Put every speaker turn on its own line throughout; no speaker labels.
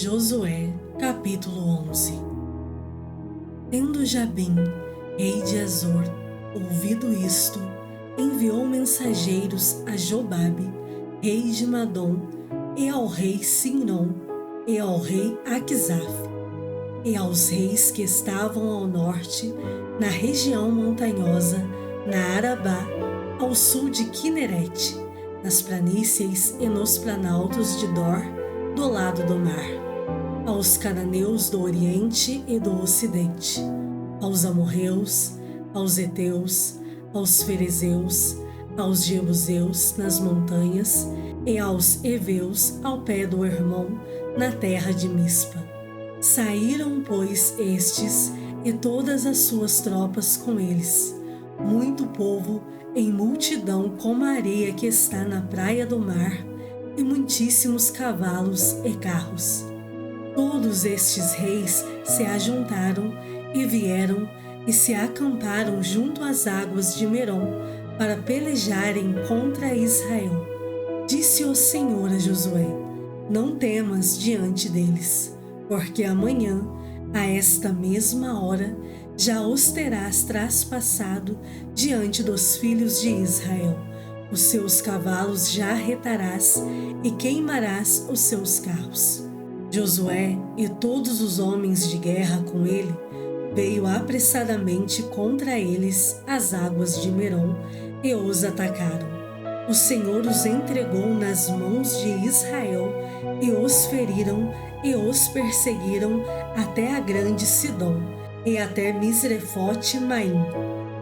Josué, capítulo 11. Tendo Jabim, rei de Azor, ouvido isto, enviou mensageiros a Jobabe, rei de Madom, e ao rei Sinron, e ao rei Aquisaf, e aos reis que estavam ao norte, na região montanhosa, na Arabá, ao sul de Quinerete, nas planícies e nos planaltos de Dor, do lado do mar, aos cananeus do oriente e do ocidente, aos amorreus, aos heteus, aos ferezeus, aos jebuseus nas montanhas e aos heveus ao pé do Hermon, na terra de Mispa. Saíram, pois, estes e todas as suas tropas com eles, muito povo em multidão como a areia que está na praia do mar, e muitíssimos cavalos e carros. Todos estes reis se ajuntaram e vieram e se acamparam junto às águas de Merom para pelejarem contra Israel. Disse o Senhor a Josué: não temas diante deles, porque amanhã, a esta mesma hora, já os terás traspassado diante dos filhos de Israel. Os seus cavalos já arretarás e queimarás os seus carros. Josué e todos os homens de guerra com ele veio apressadamente contra eles às águas de Merom e os atacaram. O Senhor os entregou nas mãos de Israel e os feriram e os perseguiram até a grande Sidom e até Misrefote-Maim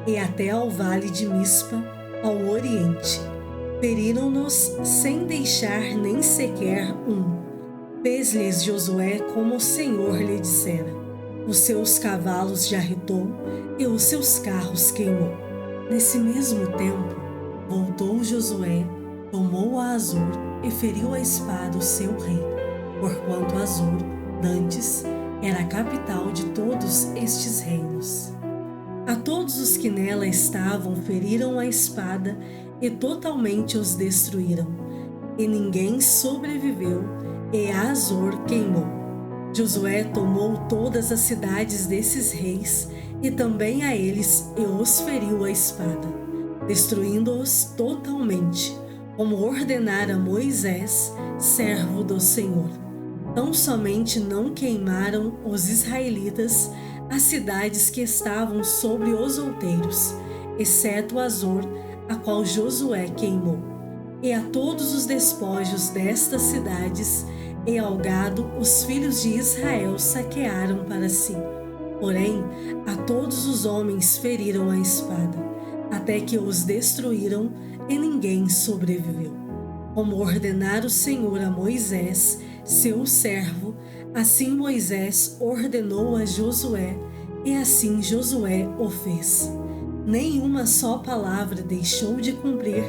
e até ao vale de Mispa, ao oriente. Feriram-nos sem deixar nem sequer um. Fez-lhes Josué como o Senhor lhe dissera. Os seus cavalos jarritou e os seus carros queimou. Nesse mesmo tempo, voltou Josué, tomou a Azor e feriu a espada o seu rei, porquanto Azor, dantes, era a capital de todos estes reinos. A todos os que nela estavam feriram a espada e totalmente os destruíram, e ninguém sobreviveu, e a Azor queimou. Josué tomou todas as cidades desses reis, e também a eles, e os feriu a espada, destruindo-os totalmente, como ordenara Moisés, servo do Senhor. Tão somente não queimaram os israelitas as cidades que estavam sobre os outeiros, exceto Azor, a qual Josué queimou, e a todos os despojos destas cidades, e ao gado os filhos de Israel saquearam para si. Porém, a todos os homens feriram a espada, até que os destruíram, e ninguém sobreviveu. Como ordenara o Senhor a Moisés, seu servo, assim Moisés ordenou a Josué, e assim Josué o fez. Nenhuma só palavra deixou de cumprir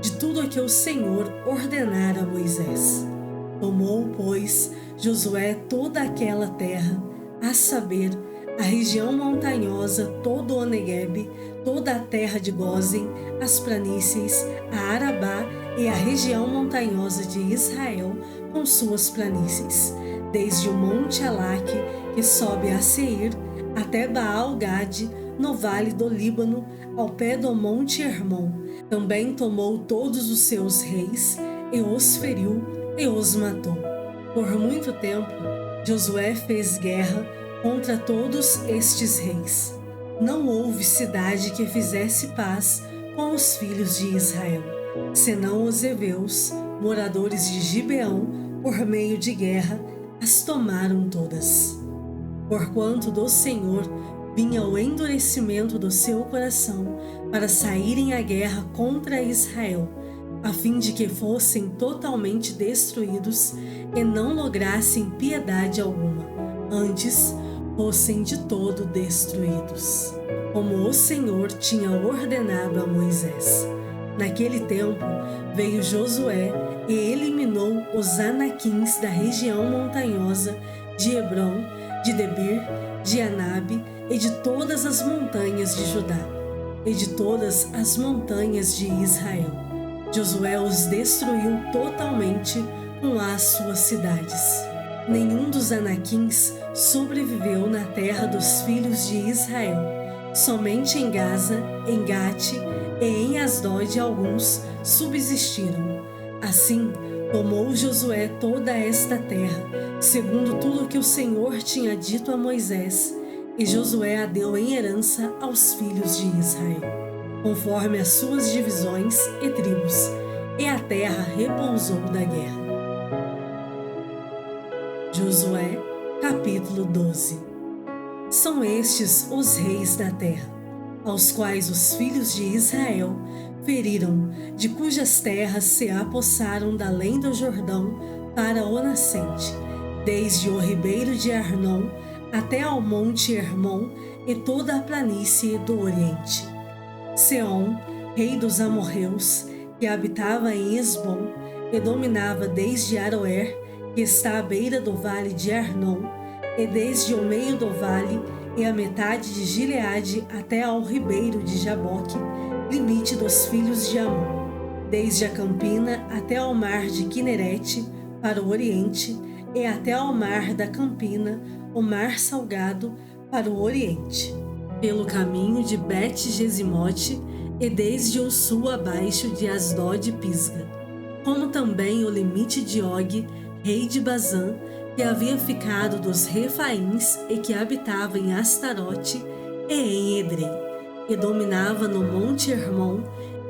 de tudo o que o Senhor ordenara a Moisés. Tomou, pois, Josué toda aquela terra, a saber, a região montanhosa, todo o Neguebe, toda a terra de Gósen, as planícies, a Arabá e a região montanhosa de Israel com suas planícies, desde o monte Alaque, que sobe a Seir, até Baal-Gade, no vale do Líbano, ao pé do monte Hermon. Também tomou todos os seus reis, e os feriu, e os matou. Por muito tempo, Josué fez guerra contra todos estes reis. Não houve cidade que fizesse paz com os filhos de Israel, senão os heveus, moradores de Gibeão, por meio de guerra, as tomaram todas. Porquanto do Senhor vinha o endurecimento do seu coração para saírem à guerra contra Israel, a fim de que fossem totalmente destruídos e não lograssem piedade alguma, antes fossem de todo destruídos, como o Senhor tinha ordenado a Moisés. Naquele tempo veio Josué e eliminou os anaquins da região montanhosa de Hebrom, de Debir, de Anabe e de todas as montanhas de Judá, e de todas as montanhas de Israel. Josué os destruiu totalmente com as suas cidades. Nenhum dos anaquins sobreviveu na terra dos filhos de Israel. Somente em Gaza, em Gate e em Asdod alguns subsistiram. Assim, tomou Josué toda esta terra, segundo tudo que o Senhor tinha dito a Moisés, e Josué a deu em herança aos filhos de Israel, conforme as suas divisões e tribos, e a terra repousou da guerra. Josué, capítulo 12. São estes os reis da terra, aos quais os filhos de Israel feriram, de cujas terras se apossaram da além do Jordão para o nascente, desde o ribeiro de Arnon até ao monte Hermon e toda a planície do Oriente. Seom, rei dos amorreus, que habitava em Esbom e dominava desde Aroer, que está à beira do vale de Arnon, e desde o meio do vale e a metade de Gileade até ao ribeiro de Jaboque, limite dos filhos de Amon, desde a campina até ao mar de Quinerete, para o oriente, e até ao mar da campina, o mar salgado, para o oriente, pelo caminho de Bet-Gesimote, e desde o sul abaixo de Asdod e Pisga, como também o limite de Og, rei de Bazã, que havia ficado dos Refaíns e que habitava em Astarote e em Edrei, e dominava no monte Hermon,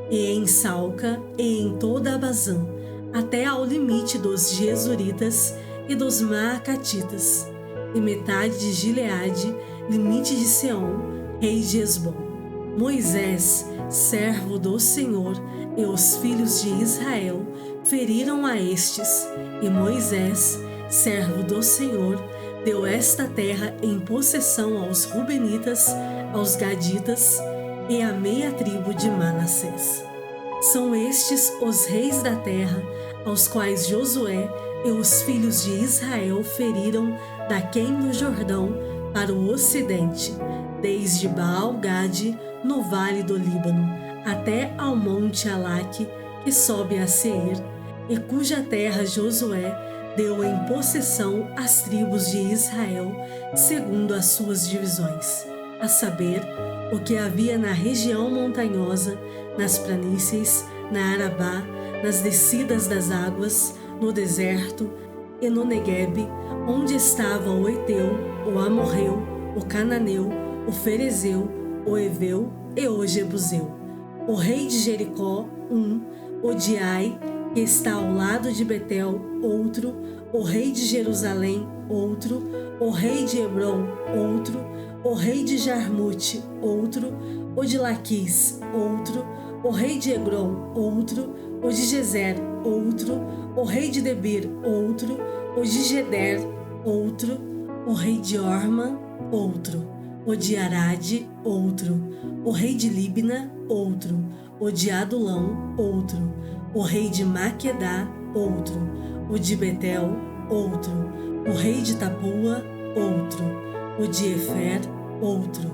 e em Salca, e em toda a Bazã, até ao limite dos Gesuritas e dos Maacatitas, e metade de Gileade, limite de Seom, rei de Esbom. Moisés, servo do Senhor, e os filhos de Israel feriram a estes, e Moisés, servo do Senhor, deu esta terra em possessão aos Rubenitas, aos Gaditas e à meia tribo de Manassés. São estes os reis da terra, aos quais Josué e os filhos de Israel feriram daquém do Jordão para o ocidente, desde Baal-Gade, no vale do Líbano, até ao monte Alaque, que sobe a Seir, e cuja terra Josué deu em possessão às tribos de Israel, segundo as suas divisões, a saber, o que havia na região montanhosa, nas planícies, na Arabá, nas descidas das águas, no deserto e no Neguebe, onde estava o Eteu, o Amorreu, o Cananeu, o Ferezeu, o Eveu e o Jebuseu. O rei de Jericó, o de Ai, que está ao lado de Betel, outro, o rei de Jerusalém, outro, o rei de Hebron, outro, o rei de Jarmute, outro, o de Laquis, outro, o rei de Egron, outro, o de Gezer, outro, o rei de Debir, outro, o de Geder, outro, o rei de Orma, outro, o de Arade, outro, o rei de Libna, outro, o de Adulão, outro, o rei de Maquedá, outro, o de Betel, outro, o rei de Tapua, outro, o de Efer, outro,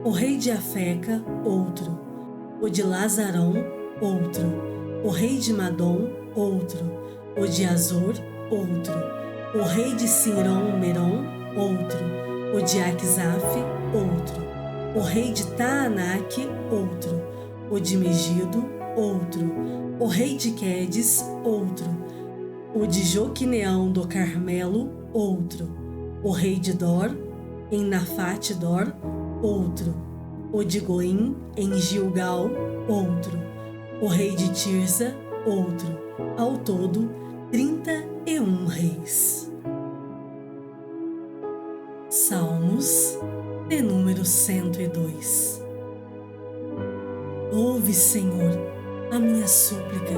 o rei de Afeca, outro, o de Lazarão, outro, o rei de Madom, outro, o de Azor, outro, o rei de Sirom-Merom, outro, o de Aquisaf, outro, o rei de Taanaque, outro, o de Megido, outro, o rei de Quedes, outro, o de Joquineão do Carmelo, outro, o rei de Dor, em Nafate-Dor, outro, o de Goim, em Gilgal, outro, o rei de Tirza, outro, ao todo 31 reis. Salmos, de número 102. Ouve, Senhor, a minha súplica,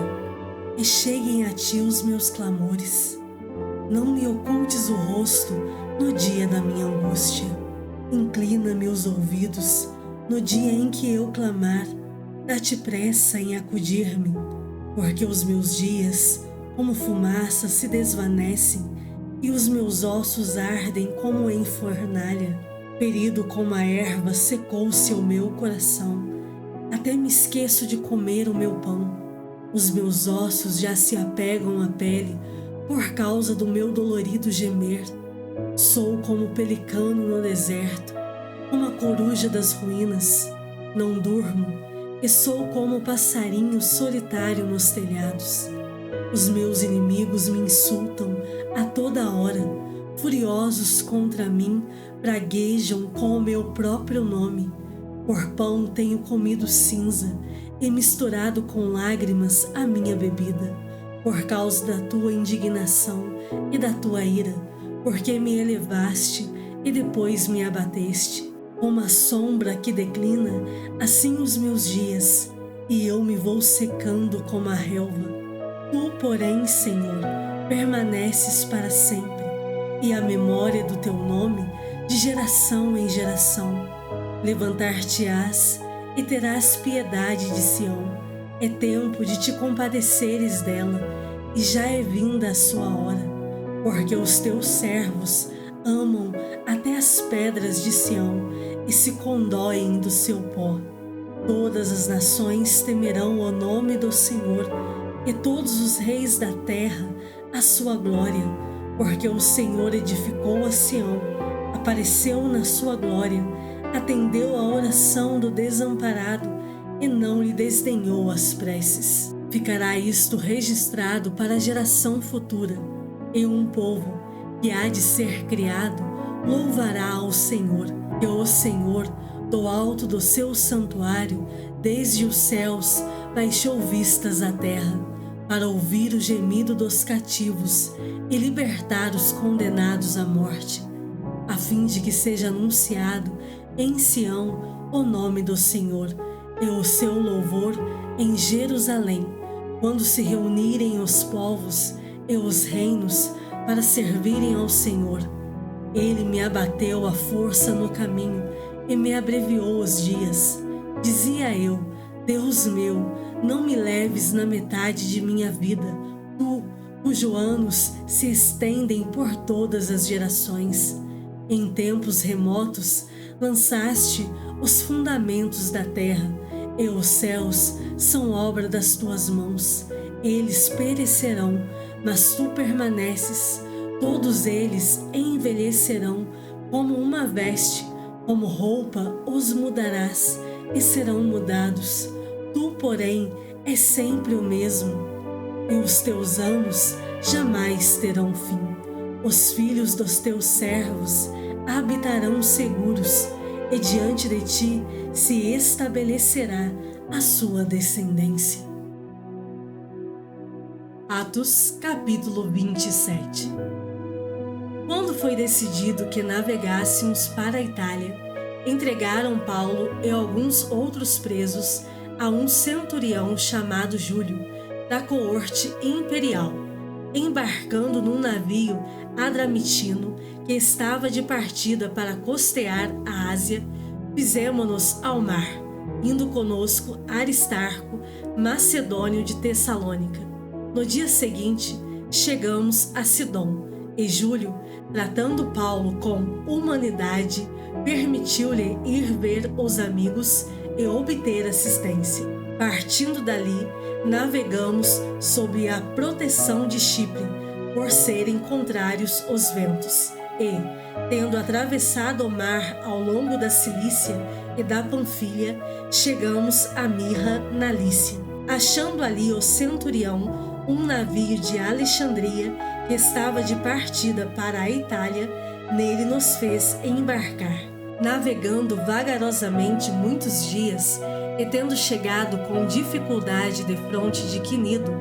e cheguem a ti os meus clamores. Não me ocultes o rosto no dia da minha angústia. Inclina meus ouvidos no dia em que eu clamar. Dá-te pressa em acudir-me, porque os meus dias, como fumaça, se desvanecem, e os meus ossos ardem como em fornalha. Ferido como a erva, secou-se o meu coração. Até me esqueço de comer o meu pão. Os meus ossos já se apegam à pele, por causa do meu dolorido gemer. Sou como o pelicano no deserto, como a coruja das ruínas. Não durmo, e sou como o passarinho solitário nos telhados. Os meus inimigos me insultam a toda hora, furiosos contra mim, praguejam com o meu próprio nome. Por pão tenho comido cinza e misturado com lágrimas a minha bebida, por causa da tua indignação e da tua ira, porque me elevaste e depois me abateste. Como a sombra que declina, assim os meus dias, e eu me vou secando como a relva. Tu, porém, Senhor, permaneces para sempre, e a memória do teu nome de geração em geração. Levantar-te-ás e terás piedade de Sião. É tempo de te compadeceres dela, e já é vinda a sua hora, porque os teus servos amam até as pedras de Sião e se condoem do seu pó. Todas as nações temerão o nome do Senhor, e todos os reis da terra a sua glória, porque o Senhor edificou a Sião, apareceu na sua glória, atendeu a oração do desamparado e não lhe desdenhou as preces. Ficará isto registrado para a geração futura, e um povo que há de ser criado louvará ao Senhor, que o Senhor, do alto do seu santuário, desde os céus, baixou vistas à terra, para ouvir o gemido dos cativos e libertar os condenados à morte, a fim de que seja anunciado em Sião o nome do Senhor e o seu louvor em Jerusalém, quando se reunirem os povos e os reinos para servirem ao Senhor. Ele me abateu à força no caminho e me abreviou os dias. Dizia eu: Deus meu, não me leves na metade de minha vida, tu, cujos anos se estendem por todas as gerações. Em tempos remotos lançaste os fundamentos da terra, e os céus são obra das tuas mãos. Eles perecerão, mas tu permaneces. Todos eles envelhecerão como uma veste, como roupa os mudarás e serão mudados. Tu, porém, és sempre o mesmo, e os teus anos jamais terão fim. Os filhos dos teus servos habitarão seguros, e diante de ti se estabelecerá a sua descendência. Atos, capítulo 27. Quando foi decidido que navegássemos para a Itália, entregaram Paulo e alguns outros presos a um centurião chamado Júlio, da coorte imperial, embarcando num navio adramitino que estava de partida para costear a Ásia. Fizemo-nos ao mar, indo conosco Aristarco, macedônio de Tessalônica. No dia seguinte, chegamos a Sidom, e Júlio, tratando Paulo com humanidade, permitiu-lhe ir ver os amigos e obter assistência. Partindo dali, navegamos sob a proteção de Chipre, por serem contrários os ventos, e, tendo atravessado o mar ao longo da Cilícia e da Panfilha, chegamos a Mirra, na Lícia. Achando ali o centurião um navio de Alexandria que estava de partida para a Itália, nele nos fez embarcar. Navegando vagarosamente muitos dias, e tendo chegado com dificuldade defronte de Quinido,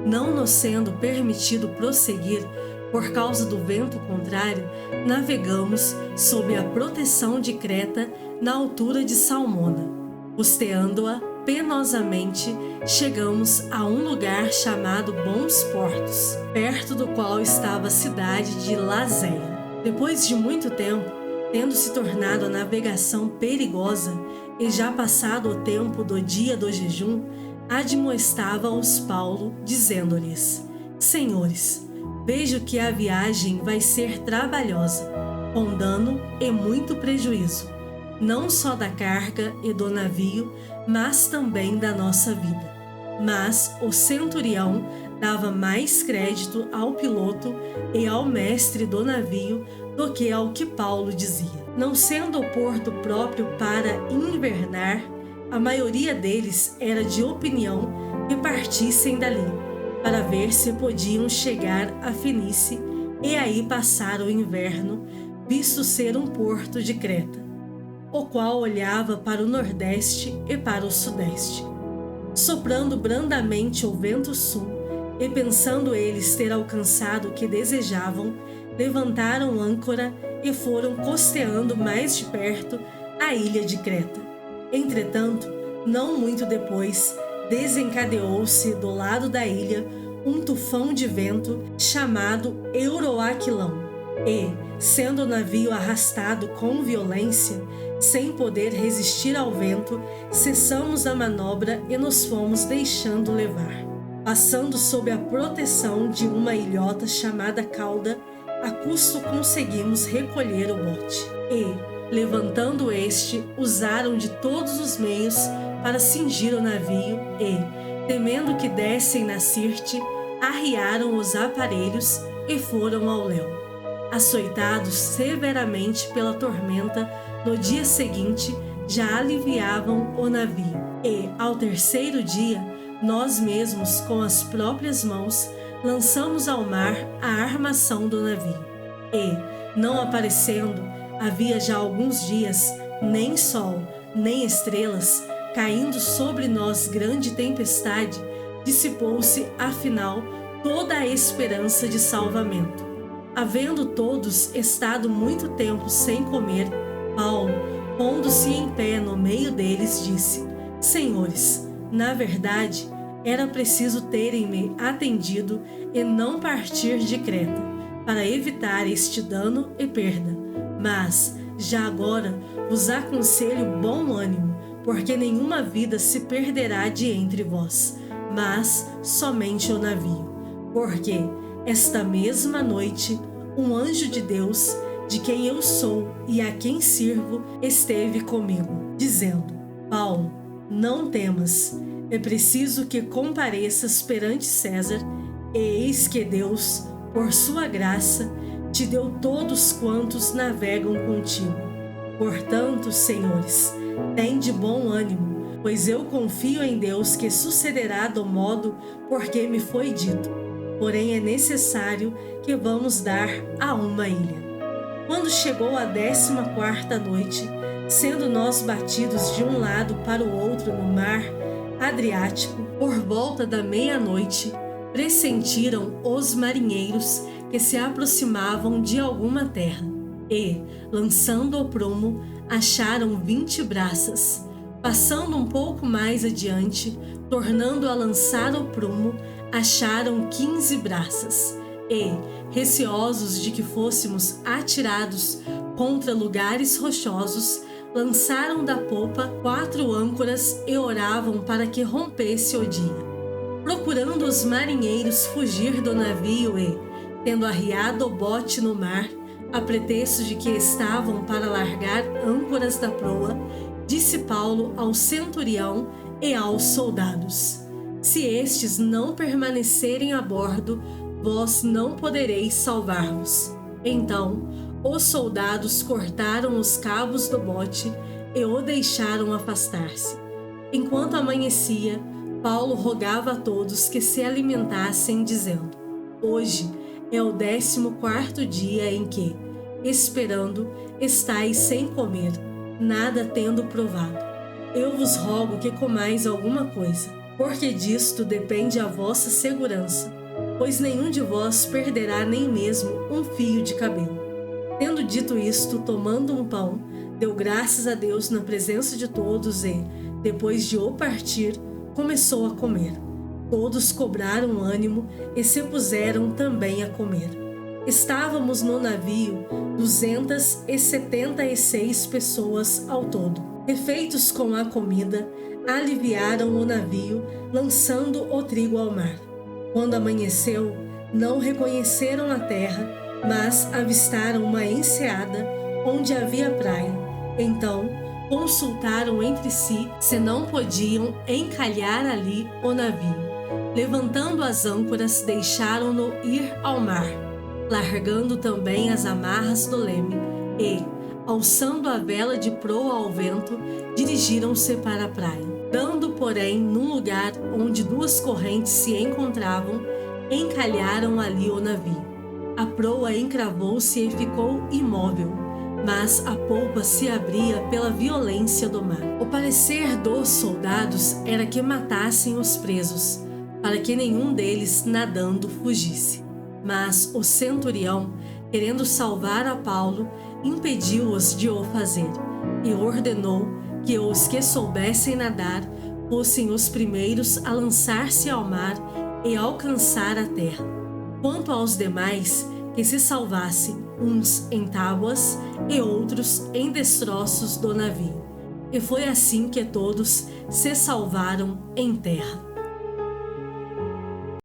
não nos sendo permitido prosseguir por causa do vento contrário, navegamos sob a proteção de Creta na altura de Salmona. Costeando-a penosamente, chegamos a um lugar chamado Bons Portos, perto do qual estava a cidade de Lazéia. Depois de muito tempo, tendo se tornado a navegação perigosa e já passado o tempo do dia do jejum, admoestava-os Paulo, dizendo-lhes: Senhores, vejo que a viagem vai ser trabalhosa, com dano e muito prejuízo, não só da carga e do navio, mas também da nossa vida. Mas o centurião dava mais crédito ao piloto e ao mestre do navio do que ao que Paulo dizia. Não sendo o porto próprio para invernar, a maioria deles era de opinião que partissem dali, para ver se podiam chegar a Fenícia e aí passar o inverno, visto ser um porto de Creta, o qual olhava para o nordeste e para o sudeste. Soprando brandamente o vento sul, e pensando eles ter alcançado o que desejavam, levantaram âncora e foram costeando mais de perto a ilha de Creta. Entretanto, não muito depois, desencadeou-se do lado da ilha um tufão de vento chamado Euroaquilão, e, sendo o navio arrastado com violência, sem poder resistir ao vento, cessamos a manobra e nos fomos deixando levar. Passando sob a proteção de uma ilhota chamada Cauda, a custo conseguimos recolher o bote. E, levantando este, usaram de todos os meios para cingir o navio e, temendo que dessem na Sirte, arriaram os aparelhos e foram ao léu. Açoitados severamente pela tormenta, no dia seguinte já aliviavam o navio. E, ao terceiro dia, nós mesmos, com as próprias mãos, lançamos ao mar a armação do navio. E, não aparecendo, havia já alguns dias, nem sol, nem estrelas, caindo sobre nós grande tempestade, dissipou-se, afinal, toda a esperança de salvamento. Havendo todos estado muito tempo sem comer, Paulo, pondo-se em pé no meio deles, disse: Senhores, na verdade, era preciso terem-me atendido e não partir de Creta, para evitar este dano e perda. Mas, já agora, vos aconselho bom ânimo, porque nenhuma vida se perderá de entre vós, mas somente o navio. Porque, esta mesma noite, um anjo de Deus, de quem eu sou e a quem sirvo, esteve comigo, dizendo: Paulo, não temas, é preciso que compareças perante César, e eis que Deus, por sua graça, te deu todos quantos navegam contigo. Portanto, senhores, tende bom ânimo, pois eu confio em Deus que sucederá do modo por que me foi dito. Porém, é necessário que vamos dar a uma ilha. Quando chegou a 14ª noite, sendo nós batidos de um lado para o outro no mar Adriático, por volta da meia-noite, pressentiram os marinheiros que se aproximavam de alguma terra, e, lançando o prumo, acharam 20 braças. Passando um pouco mais adiante, tornando a lançar o prumo, acharam 15 braças, e, receosos de que fôssemos atirados contra lugares rochosos, lançaram da popa 4 âncoras e oravam para que rompesse o dia. Procurando os marinheiros fugir do navio e, tendo arriado o bote no mar, a pretexto de que estavam para largar âncoras da proa, disse Paulo ao centurião e aos soldados: Se estes não permanecerem a bordo, vós não podereis salvar-vos. Então, os soldados cortaram os cabos do bote e o deixaram afastar-se. Enquanto amanhecia, Paulo rogava a todos que se alimentassem, dizendo: Hoje é o 14º dia em que, esperando, estáis sem comer, nada tendo provado. Eu vos rogo que comais alguma coisa, porque disto depende a vossa segurança, pois nenhum de vós perderá nem mesmo um fio de cabelo. Tendo dito isto, tomando um pão, deu graças a Deus na presença de todos e, depois de o partir, começou a comer. Todos cobraram ânimo e se puseram também a comer. Estávamos no navio 276 pessoas ao todo. Efeitos com a comida, aliviaram o navio, lançando o trigo ao mar. Quando amanheceu, não reconheceram a terra, mas avistaram uma enseada onde havia praia. Então, consultaram entre si se não podiam encalhar ali o navio. Levantando as âncoras, deixaram-no ir ao mar, largando também as amarras do leme, e, alçando a vela de proa ao vento, dirigiram-se para a praia. Dando, porém, num lugar onde duas correntes se encontravam, encalharam ali o navio. A proa encravou-se e ficou imóvel, mas a polpa se abria pela violência do mar. O parecer dos soldados era que matassem os presos, para que nenhum deles nadando fugisse. Mas o centurião, querendo salvar a Paulo, impediu-os de o fazer, e ordenou que os que soubessem nadar fossem os primeiros a lançar-se ao mar e alcançar a terra. Quanto aos demais, que se salvassem, uns em tábuas e outros em destroços do navio. E foi assim que todos se salvaram em terra.